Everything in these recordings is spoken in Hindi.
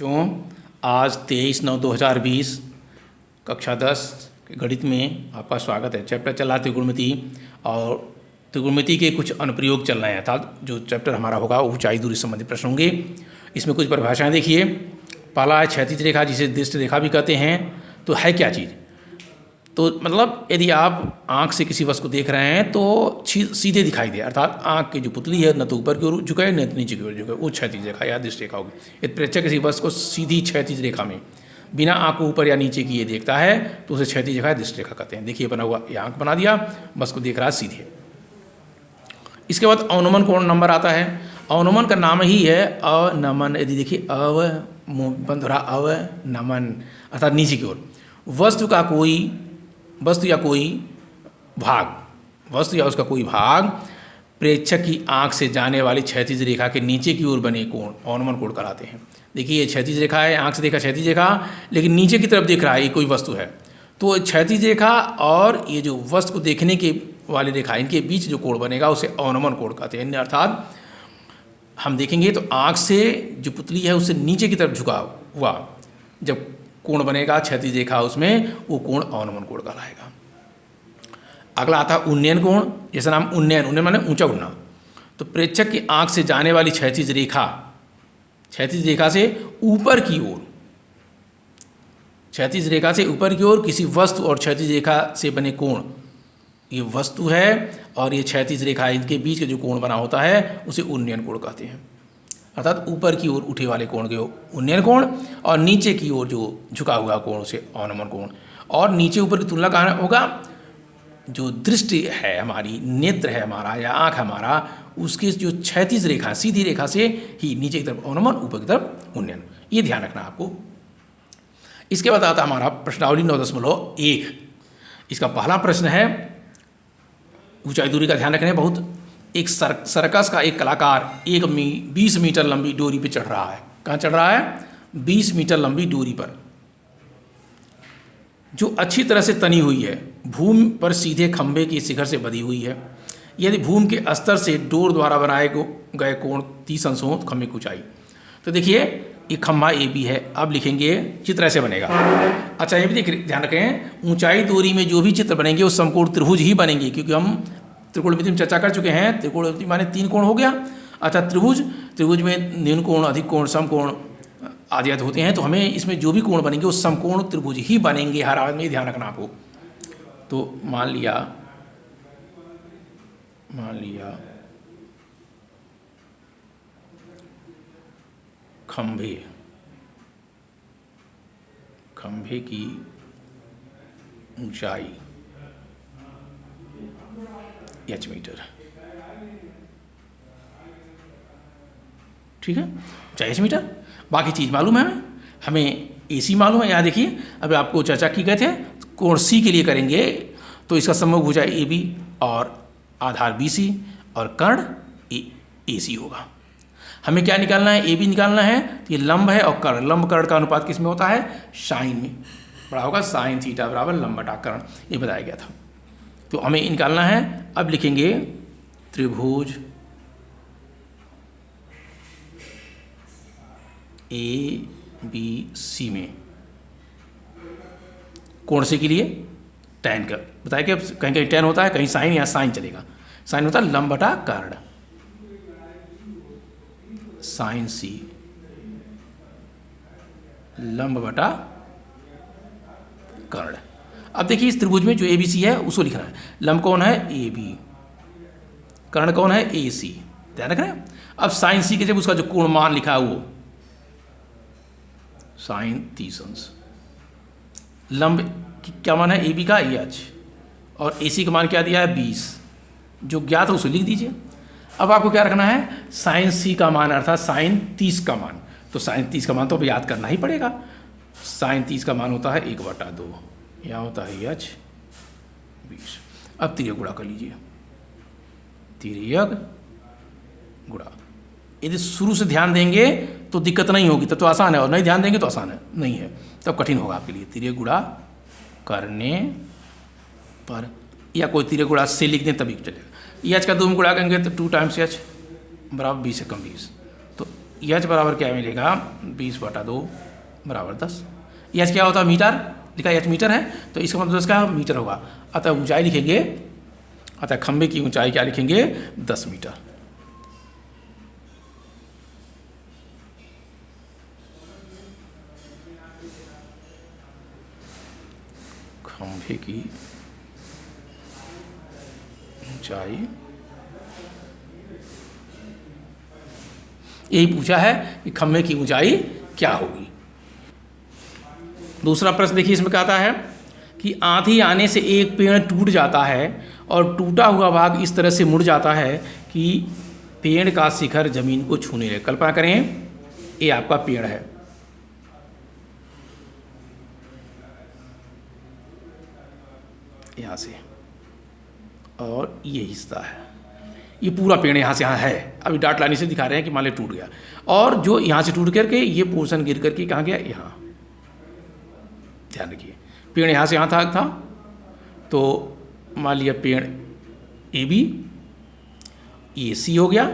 बच्चों, आज 23/9/2020 कक्षा 10 के गणित में आपका स्वागत है। चैप्टर चल रहा है त्रिकोणमिति और त्रिकोणमिति के कुछ अनुप्रयोग चल रहे हैं। अर्थात जो चैप्टर हमारा होगा ऊंचाई दूरी संबंधी प्रश्न होंगे। इसमें कुछ परिभाषाएं देखिए। पहला है क्षैतिज रेखा, जिसे दृष्टि रेखा भी कहते हैं। तो है क्या चीज़? तो मतलब यदि आप आँख से किसी वस्तु को देख रहे हैं तो सीधे दिखाई दे, अर्थात आँख की जो पुतली है न तो ऊपर की ओर झुकाए न तो नीचे की ओर झुकाए, वो क्षैतिज रेखा या दृष्टि रेखा होगी। यदि प्रेक्षक किसी वस्तु को सीधी क्षैतिज रेखा में बिना आँख को ऊपर या नीचे किए देखता है तो उसे क्षैतिज रेखा या दृष्टि रेखा कहते हैं। देखिए बना हुआ, ये आँख बना दिया, वस्तु को देख रहा है सीधे। इसके बाद अवनमन कोण नंबर आता है। अवनमन का नाम ही है अवनमन। यदि देखिए अव बंद हो रहा, अवनमन अर्थात नीचे की ओर। वस्तु या उसका कोई भाग प्रेक्षक की आंख से जाने वाली क्षैतिज रेखा के नीचे की ओर बने कोण अवनमन कोण कहलाते हैं। देखिए ये क्षैतिज रेखा है, आंख से देखा क्षैतिज रेखा, लेकिन नीचे की तरफ देख रहा है, ये कोई वस्तु है। तो क्षैतिज रेखा और ये जो वस्तु को देखने के वाली रेखा, इनके बीच जो कोण बनेगा उसे अवनमन कोण कहते हैं। अर्थात हम देखेंगे तो आंख से जो पुतली है उससे नीचे की तरफ झुका हुआ जब कोण बनेगा क्षैतिज रेखा, उसमें वो कोण अवनमन कोण कहलाएगा। अगला आता है उन्नयन कोण। जैसा नाम उन्नयन माने ऊंचा उड़ना। तो प्रेक्षक की आंख से जाने वाली क्षैतिज रेखा से ऊपर की ओर, क्षैतिज रेखा से ऊपर की ओर किसी वस्तु और क्षैतिज रेखा से बने कोण, ये वस्तु है और ये क्षैतिज रेखा, इनके बीच का जो कोण बना होता है उसे उन्नयन कोण कहते हैं। अर्थात ऊपर की ओर उठे वाले कोण के उन्नयन कोण और नीचे की ओर जो झुका हुआ कोण उसे अवनमन कोण। और नीचे ऊपर की तुलना कहाँ होगा? जो दृष्टि है हमारी, नेत्र है हमारा या आँख हमारा, उसके जो क्षैतिज रेखा सीधी रेखा से ही नीचे की तरफ अवनमन, ऊपर की तरफ उन्नयन। ये ध्यान रखना आपको। इसके बाद आता हमारा प्रश्नावली 9.1। इसका पहला प्रश्न है ऊंचाई दूरी का ध्यान रखना। बहुत एक सर्कस का एक कलाकार 20 मीटर लंबी डोरी पर चढ़ रहा है। कहाँ चढ़ रहा है? 20 मीटर लंबी डोरी पर, जो अच्छी तरह से तनी हुई है, भूमि पर सीधे खंभे की शिखर से बंधी हुई है। यदि भूमि के स्तर से डोर द्वारा बनाए गए कोण 30 अंश हो खंभे की ऊंचाई। तो देखिए ये खंभा ए बी है। अब लिखेंगे चित्र ऐसे बनेगा। अच्छा ये भी ध्यान रखें, ऊंचाई दूरी में जो भी चित्र बनेंगे वो समकोण त्रिभुज ही बनेंगे, क्योंकि हम त्रिकोणमिति में चर्चा कर चुके हैं। त्रिकोणमिति माने 3 कोण हो गया। अच्छा त्रिभुज में न्यून कोण, अधिक कोण, समकोण आदि होते हैं। तो हमें इसमें जो भी कोण बनेंगे वो समकोण त्रिभुज ही बनेंगे हर हाल में, ध्यान रखना आपको। तो मान लिया खंभे की ऊंचाई h मीटर, ठीक है, ऊंचाई h मीटर। बाकी चीज़ मालूम है हमें AC मालूम है। यहाँ देखिए अभी आपको चर्चा की गए थे, कोण C के लिए करेंगे तो इसका समभुज भुजा AB और आधार BC और कर्ण AC होगा। हमें क्या निकालना है? AB निकालना है। तो ये लंब है और कर्ण, लंब कर्ण का अनुपात किस में होता है? साइन में बड़ा होगा। साइन थीटा बराबर लंब बटा कर्ण, ये बताया गया था। तो हमें निकालना है। अब लिखेंगे त्रिभुज ABC में कोण से के लिए टैन का बताया कि कहीं कहीं टैन होता है, कहीं साइन या साइन चलेगा। साइन होता है लंब बटा कर्ण, साइन C लंब बटा कर्ण। अब देखिए इस त्रिभुज में जो ABC है उसको लिखना है। लंब कौन है? AB, कर्ण कौन है? AC, ध्यान रख रहे हैं। अब साइन C के जब उसका जो कोण मान लिखा है वो साइन 30 अंश। लंब क्या मान है? AB का AH और AC का मान क्या दिया है? 20। जो ज्ञात है उसे लिख दीजिए। अब आपको क्या रखना है? साइन C का मान अर्थात साइन 30 का मान। तो साइन 30 का मान तो अब याद करना ही पड़ेगा। साइन 30 का मान होता है 1/2, यहाँ होता है AH 20। अब तिर्यक गुणा कर लीजिए, तिर्यक गुणा। यदि शुरू से ध्यान देंगे तो दिक्कत नहीं होगी, तब तो आसान है, और नहीं ध्यान देंगे तो आसान है, नहीं है तब कठिन होगा आपके लिए। तिर्यक गुणा करने पर, या कोई तिर्यक गुणा से लिख दें तभी चलेगा। एच का 2 में गुणा करेंगे तो 2 टाइम्स H बराबर 20 से कम 20। तो एच बराबर क्या मिलेगा, 20/2 बराबर 10। एच क्या होता है, मीटर, लिखा एच मीटर है, तो इसका मतलब 10 का मीटर होगा। अतः ऊंचाई लिखेंगे, अतः खंभे की ऊंचाई क्या लिखेंगे, 10 मीटर। खंभे की ऊंचाई, यही पूछा है कि खंभे की ऊंचाई क्या होगी। दूसरा प्रश्न देखिए, इसमें कहता है कि आंधी आने से एक पेड़ टूट जाता है और टूटा हुआ भाग इस तरह से मुड़ जाता है कि पेड़ का शिखर जमीन को छूने लगे। कल्पना करें, ये आपका पेड़ है, यहाँ से, और ये हिस्सा है, ये पूरा पेड़ यहाँ से यहाँ है। अभी डाट लाने से दिखा रहे हैं कि मान लो टूट गया, और जो यहाँ से टूट करके ये पोर्शन गिर करके कहाँ गया, यहाँ। ध्यान रखिए, पेड़ यहाँ से यहाँ था, तो मान लिया पेड़ ए बी, ये सी हो गया,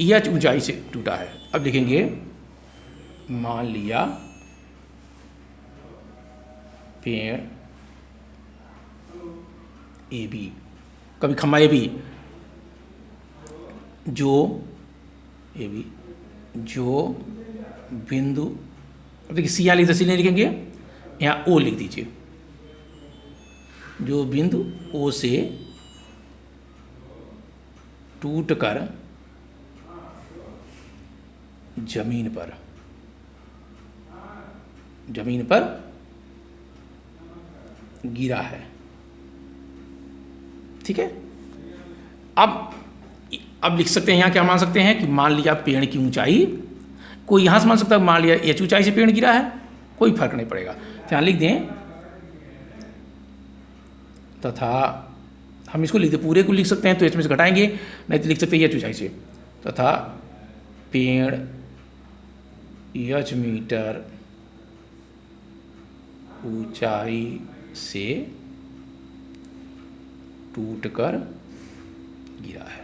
एच ऊंचाई से टूटा है। अब लिखेंगे, मान लिया पेड़ ए बी, कभी खम्मा ए बी, जो ए बी, जो बिंदु, अब देखिए सी यहाँ लिख, सी नहीं लिखेंगे, यहाँ ओ लिख दीजिए, जो बिंदु ओ से टूटकर जमीन पर गिरा है। ठीक है, अब लिख सकते हैं, यहाँ क्या मान सकते हैं कि मान लिया पेड़ की ऊंचाई, कोई यहाँ से मान सकता है, मान लिया एच ऊंचाई से पेड़ गिरा है, कोई फर्क नहीं पड़ेगा, तो यहाँ लिख दें, तथा हम इसको लिख दें, पूरे को लिख सकते हैं तो एच में से घटाएंगे, नहीं तो लिख सकते हैं एच ऊंचाई से, तथा पेड़ एच मीटर ऊंचाई से टूटकर गिरा है।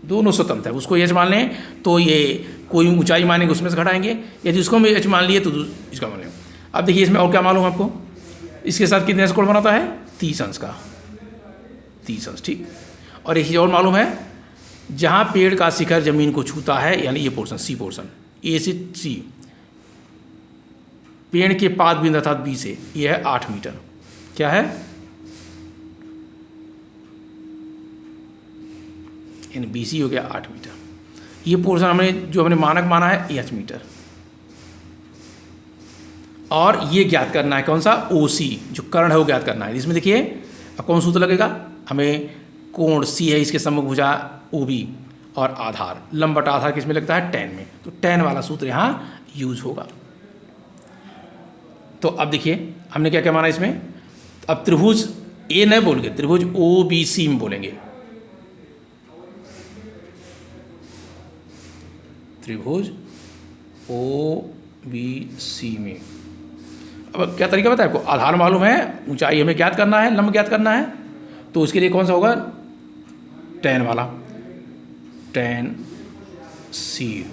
दोनों स्वतंत्र है, उसको एच मान लें तो ये कोई ऊंचाई मानेंगे उसमें से घटाएंगे, यदि उसको भी एच मान लिए तो इसका मान लें। अब देखिए, इसमें और क्या मालूम आपको, इसके साथ कितने अंश कोण बनाता है, 30 अंश का, 30 अंश। ठीक, और एक चीज़ और मालूम है, जहाँ पेड़ का शिखर जमीन को छूता है, यानी ये पोर्शन, सी पोर्शन, ए से सी, पेड़ के पाद बिंदु अर्थात बी से, ये है 8 मीटर। क्या है, यानी बी सी हो गया 8 मीटर। ये पोर्शन हमने मानक माना है एच मीटर, और ये ज्ञात करना है कौन सा, ओ सी, जो कर्ण है वो ज्ञात करना है। इसमें देखिए, अब कौन सूत्र लगेगा, हमें कोण सी है, इसके सम्मुख भुजा ओ बी, और आधार, लंब बटा आधार किसमें लगता है, tan में, तो tan वाला सूत्र यहाँ यूज होगा। तो अब देखिए, हमने क्या क्या माना इसमें, अब त्रिभुज ए नहीं बोल के त्रिभुज ओ बी सी में बोलेंगे, त्रिभुज ओ बी सी में। अब क्या तरीका बताया आपको, आधार मालूम है, ऊंचाई हमें ज्ञात करना है, लंब ज्ञात करना है, तो उसके लिए कौन सा होगा, tan वाला, tan सी,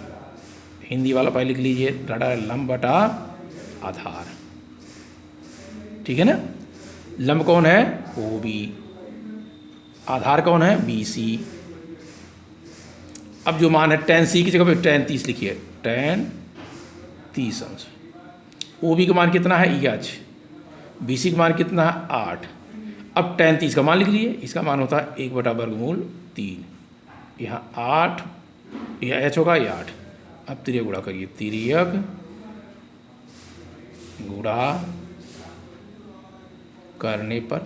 हिंदी वाला पहले लिख लीजिए, रडा लंब बटा आधार। ठीक है ना, लंब कौन है, ओ बी, आधार कौन है, बी सी। अब जो मान है tan सी की जगह पे tan 30 लिखिए, tan 30 अंश। ओ बी का मान कितना है, एच, बी सी का मान कितना है, 8। अब tan 30 का मान लिख लीजिए, इसका मान होता है 1/√3, यहाँ 8, यह एच होगा, ये 8। अब तिर्यक गुणा करिए, तिर्यक गुणा करने पर,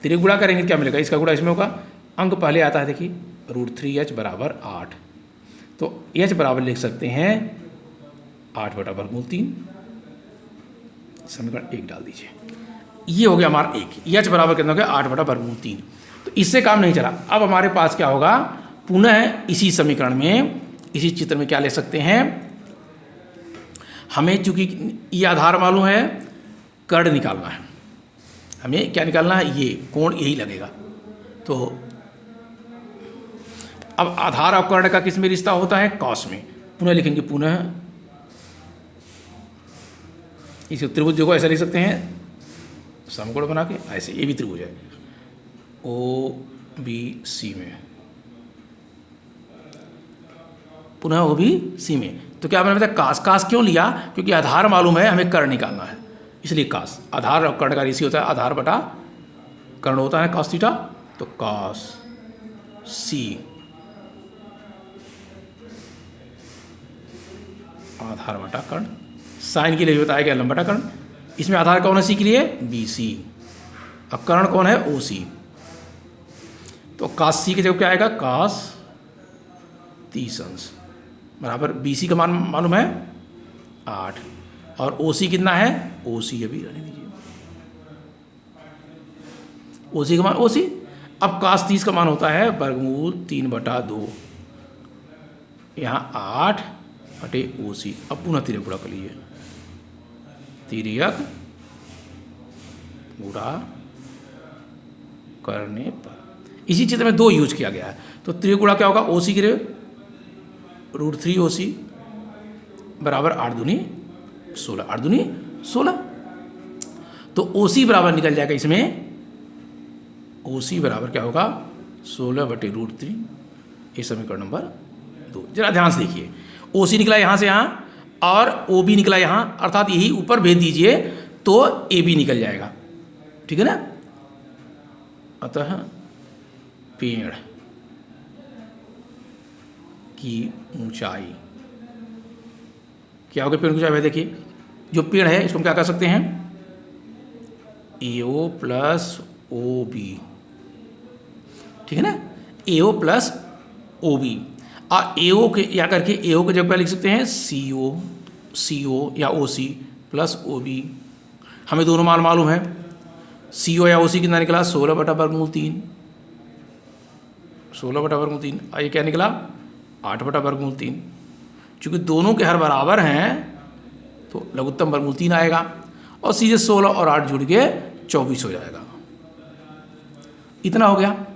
तिर्यक गुणा करेंगे क्या मिलेगा, इसका गुणा इसमें होगा, अंक पहले आता है, देखिए √3h बराबर 8, तो h बराबर लिख सकते हैं 8/√3, समीकरण 1 डाल दीजिए, ये हो गया हमारा 1, h बराबर कितना हो गया, 8/√3। तो इससे काम नहीं चला, अब हमारे पास क्या होगा, पुनः इसी समीकरण में, इसी चित्र में क्या ले सकते हैं, हमें चूंकि ये आधार मालूम है, कर्ण निकालना है, हमें क्या निकालना है, ये कोण यही लगेगा, तो अब आधार और कर्ण का किस में रिश्ता होता है? कॉस में। पुनः लिखेंगे, पुनः इस त्रिभुज को ऐसा लिख सकते हैं समकोण बना के, ऐसे ये भी त्रिभुज है ओ बी सी में, पुनः ओ बी सी में। तो क्या मैंने बताया कास, कास क्यों लिया? क्योंकि आधार मालूम है, हमें कर्ण निकालना है, इसलिए कास। आधार और कर्ण का रेशियो होता है आधार बटा कर्ण होता है कॉस थीटा, तो कॉस सी आधार बटा कर्ण। साइन के लिए बताया गया लंब बटा कर्ण। इसमें आधार कौन है सी के लिए? B C. अब कर्ण कौन है? ओ सी। तो कास सी की जगह क्या आएगा? कास 30 अंश बराबर बी सी का मान मालूम है 8, और ओ सी कितना है? ओ सी अभी रहने दीजिए, ओ सी का मान ओ सी। अब कास 30 का मान होता है वर्गमूल 3/2, यहाँ 8 बटे ओ सी। अब पुनः तिर्यक गुणा कर लीजिए, तिर्यक गुणा करने पर इसी चित्र में 2 यूज किया गया है। तो तिर्यक गुणा क्या होगा? ओ सी के √3 ओ सी बराबर 8 दूनी 16, 8 दूनी 16। तो ओ सी बराबर निकल जाएगा इसमें, ओ सी बराबर क्या होगा? 16/√3। ये समीकरण नंबर 2। जरा ध्यान से देखिए, ओ सी निकला यहाँ से यहाँ और ओ बी निकला यहाँ, अर्थात यही ऊपर भेज दीजिए तो ए बी निकल जाएगा, ठीक है ना। अतः पेड़ की ऊंचाई क्या होगी? पेड़ की ऊंचाई देखिए, जो पेड़ है इसको हम क्या कर सकते हैं? ए ओ प्लस ओ बी, ठीक है ना, ए ओ प्लस ओ बी। और ए ओ के या करके ए ओ के जगह पर लिख सकते हैं सी ओ या ओ सी प्लस ओ बी। हमें दोनों मान मालूम है, सी ओ या ओ सी कितना निकला? 16/3, 16/3। और ये क्या निकला? 8/3। चूँकि दोनों के हर बराबर हैं तो लघुत्तम वर्गमूल 3 आएगा, और सीधे 16 और 8 जुड़ के 24 हो जाएगा। इतना हो गया।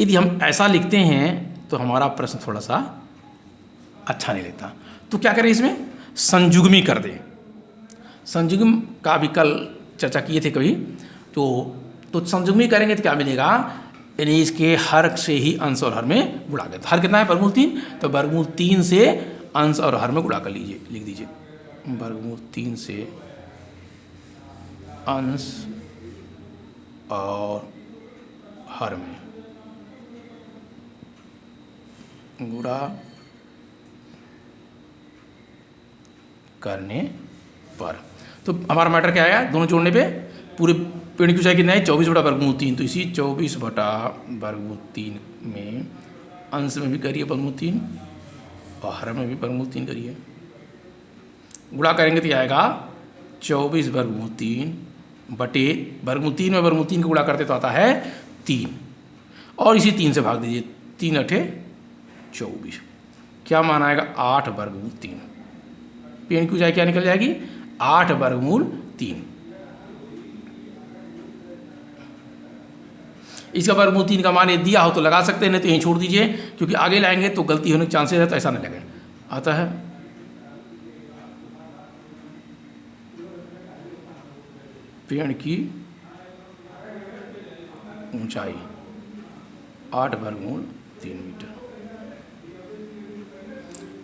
यदि हम ऐसा लिखते हैं तो हमारा प्रश्न थोड़ा सा अच्छा नहीं लगता, तो क्या करें? इसमें संयुग्मी कर दें। संयुग्म का भी कल चर्चा किए थे कभी, तो संयुग्मी करेंगे तो क्या मिलेगा? यानी इसके हर से ही अंश और हर में गुणा कर। हर कितना है? वर्गमूल 3, तो वर्गमूल 3 से अंश और हर में गुणा कर लीजिए, लिख दीजिए वर्गमूल 3 से अंश और हर में गुणा करने पर। तो हमारा मैटर क्या आया? दोनों जोड़ने पे पूरे पेड़ की ऊंचाई कितना है? 24/3। तो इसी 24/3 में अंश में भी करिए वर्गमूल 3 और हर में भी वर्गमूल 3 करिए। गुणा करेंगे तो आएगा 24/3 बटे वर्गमूल 3 में वर्गमूल 3 को गुणा करते तो आता है 3, और इसी 3 से भाग दीजिए, 3 × 8 = 24। क्या मान आएगा? 8/3। पेड़ की ऊंचाई क्या निकल जाएगी? 8/3। इसका वर्गमूल 3 का मान ये दिया हो तो लगा सकते हैं, नहीं तो यहीं छोड़ दीजिए, क्योंकि आगे लाएंगे तो गलती होने के चांसेस है, तो ऐसा नहीं लगे। अतः पेड़ की ऊंचाई 8/3 मीटर,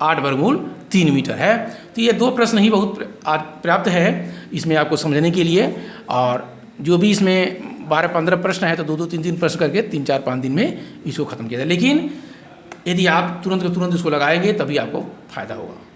8/3 मीटर है। तो ये 2 प्रश्न ही बहुत पर्याप्त है इसमें आपको समझने के लिए, और जो भी इसमें 12-15 प्रश्न है तो 2-2, 3-3 प्रश्न करके 3-4-5 दिन में इसको खत्म किया जाए। लेकिन यदि आप तुरंत के तुरंत इसको लगाएंगे तभी आपको फायदा होगा।